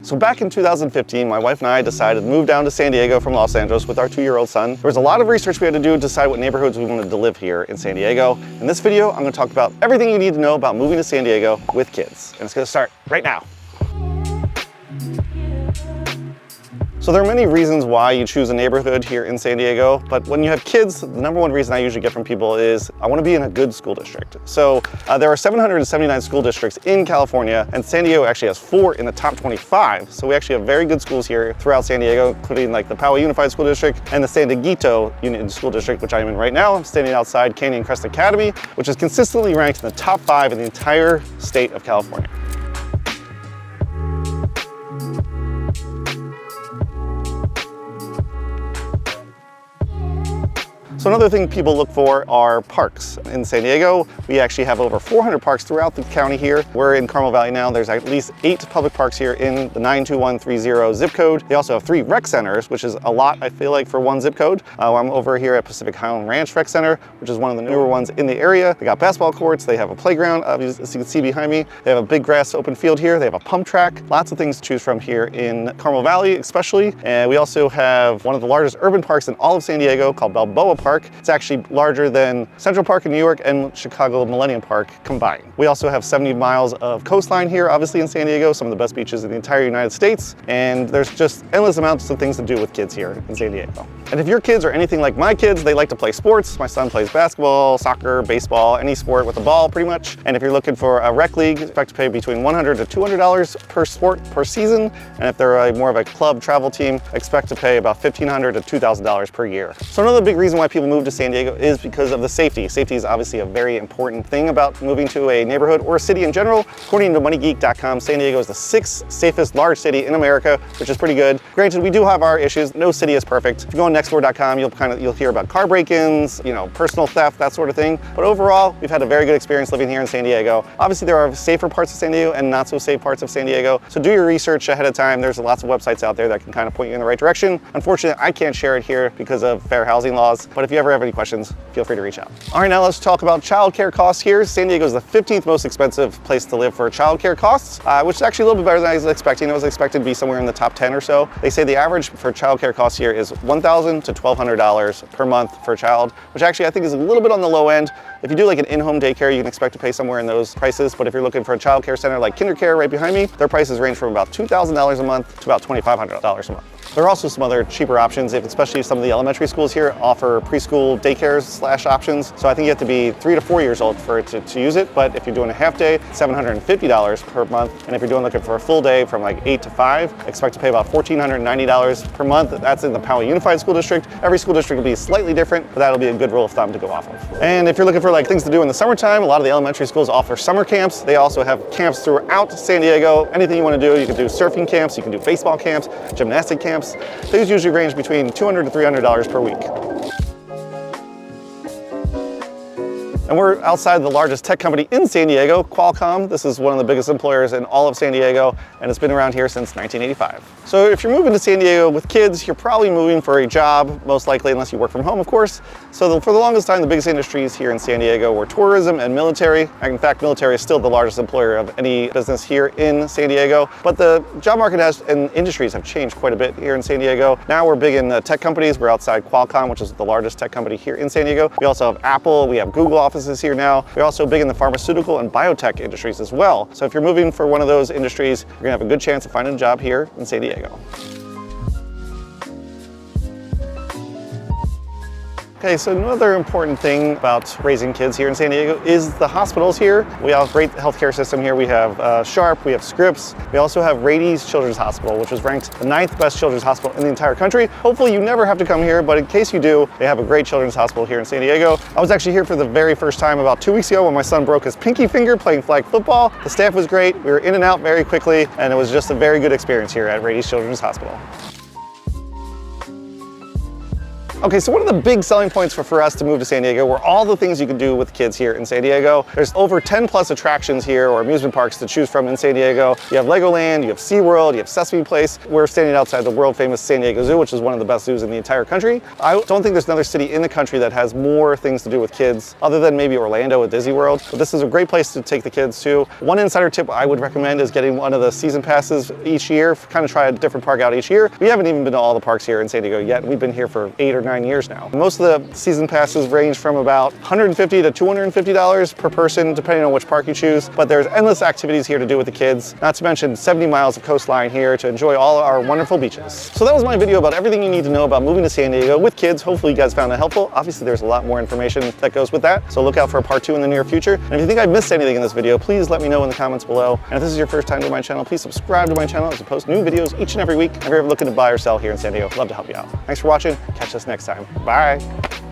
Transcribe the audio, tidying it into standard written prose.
So back in 2015, my wife and I decided to move down to San Diego from Los Angeles with our 2-year-old son. There was a lot of research we had to do to decide what neighborhoods we wanted to live here in San Diego. In this video, I'm going to talk about everything you need to know about moving to San Diego with kids. And it's going to start right now. So there are many reasons why you choose a neighborhood here in San Diego, but when you have kids, the number one reason I usually get from people is I want to be in a good school district. So there are 779 school districts in California, and San Diego actually has 4 in the top 25. So we actually have very good schools here throughout San Diego, including like the Poway Unified School District and the San Dieguito Union School District, which I'm in right now. I'm standing outside Canyon Crest Academy, which is consistently ranked in the top 5 in the entire state of California. So another thing people look for are parks. In San Diego, we actually have over 400 parks throughout the county here. We're in Carmel Valley now. There's at least 8 public parks here in the 92130 zip code. They also have 3 rec centers, which is a lot, I feel like, for one zip code. I'm over here at Pacific Highland Ranch Rec Center, which is one of the newer ones in the area. They got basketball courts, they have a playground, obviously, as you can see behind me. They have a big grass open field here. They have a pump track. Lots of things to choose from here in Carmel Valley, especially. And we also have one of the largest urban parks in all of San Diego called Balboa Park. It's actually larger than Central Park in New York and Chicago Millennium Park combined. We also have 70 miles of coastline here, obviously in San Diego, some of the best beaches in the entire United States. And there's just endless amounts of things to do with kids here in San Diego. And if your kids are anything like my kids, they like to play sports. My son plays basketball, soccer, baseball, any sport with a ball pretty much. And if you're looking for a rec league, expect to pay between $100 to $200 per sport per season. And if they're more of a club travel team, expect to pay about $1,500 to $2,000 per year. So another big reason why people move to San Diego is because of the safety. Safety is obviously a very important thing about moving to a neighborhood or a city in general. According to moneygeek.com, San Diego is the 6th safest large city in America, which is pretty good. Granted, we do have our issues. No city is perfect. If you go on nextdoor.com, you'll hear about car break-ins, personal theft, that sort of thing. But overall, we've had a very good experience living here in San Diego. Obviously, there are safer parts of San Diego and not so safe parts of San Diego. So do your research ahead of time. There's lots of websites out there that can kind of point you in the right direction. Unfortunately, I can't share it here because of fair housing laws. But if you ever have any questions, feel free to reach out. All right, now let's talk about childcare costs here. San Diego is the 15th most expensive place to live for childcare costs, which is actually a little bit better than I was expecting. I was expecting to be somewhere in the top 10 or so. They say the average for childcare costs here is $1,000 to $1,200 per month for a child, which actually I think is a little bit on the low end. If you do like an in-home daycare, you can expect to pay somewhere in those prices. But if you're looking for a childcare center like KinderCare right behind me, their prices range from about $2,000 a month to about $2,500 a month. There are also some other cheaper options, especially some of the elementary schools here offer preschool daycares / options. So I think you have to be 3 to 4 years old for it to use it. But if you're doing a half day, $750 per month. And if you're looking for a full day from like 8 to 5, expect to pay about $1,490 per month. That's in the Poway Unified School District. Every school district will be slightly different, but that'll be a good rule of thumb to go off of. And if you're looking for like things to do in the summertime, a lot of the elementary schools offer summer camps. They also have camps throughout San Diego. Anything you want to do, you can do surfing camps, you can do baseball camps, gymnastic camps. These usually range between $200 to $300 per week. And we're outside the largest tech company in San Diego, Qualcomm. This is one of the biggest employers in all of San Diego, and it's been around here since 1985. So if you're moving to San Diego with kids, you're probably moving for a job, most likely, unless you work from home, of course. So for the longest time, the biggest industries here in San Diego were tourism and military. In fact, military is still the largest employer of any business here in San Diego. But the job market and industries have changed quite a bit here in San Diego. Now we're big in tech companies. We're outside Qualcomm, which is the largest tech company here in San Diego. We also have Apple, we have Google offices here now. We're also big in the pharmaceutical and biotech industries as well. So if you're moving for one of those industries, you're gonna have a good chance of finding a job here in San Diego. Okay, so another important thing about raising kids here in San Diego is the hospitals here. We have a great healthcare system here. We have Sharp, we have Scripps. We also have Rady's Children's Hospital, which was ranked the 9th best children's hospital in the entire country. Hopefully you never have to come here, but in case you do, they have a great children's hospital here in San Diego. I was actually here for the very first time about 2 weeks ago when my son broke his pinky finger playing flag football. The staff was great. We were in and out very quickly, and it was just a very good experience here at Rady's Children's Hospital. Okay, so one of the big selling points for us to move to San Diego were all the things you can do with kids here in San Diego. There's over 10 plus attractions here or amusement parks to choose from in San Diego. You have Legoland, you have SeaWorld, you have Sesame Place. We're standing outside the world famous San Diego Zoo, which is one of the best zoos in the entire country. I don't think there's another city in the country that has more things to do with kids other than maybe Orlando with Disney World. But this is a great place to take the kids to. One insider tip I would recommend is getting one of the season passes each year, kind of try a different park out each year. We haven't even been to all the parks here in San Diego yet. We've been here for 8 or 9 years now. Most of the season passes range from about $150 to $250 per person, depending on which park you choose. But there's endless activities here to do with the kids, not to mention 70 miles of coastline here to enjoy all our wonderful beaches. So that was my video about everything you need to know about moving to San Diego with kids. Hopefully you guys found it helpful. Obviously there's a lot more information that goes with that, so look out for a part 2 in the near future. And if you think I missed anything in this video, please let me know in the comments below. And if this is your first time to my channel, please subscribe to my channel as I post new videos each and every week. If you're ever looking to buy or sell here in San Diego, I'd love to help you out. Thanks for watching. Catch us next time. Bye.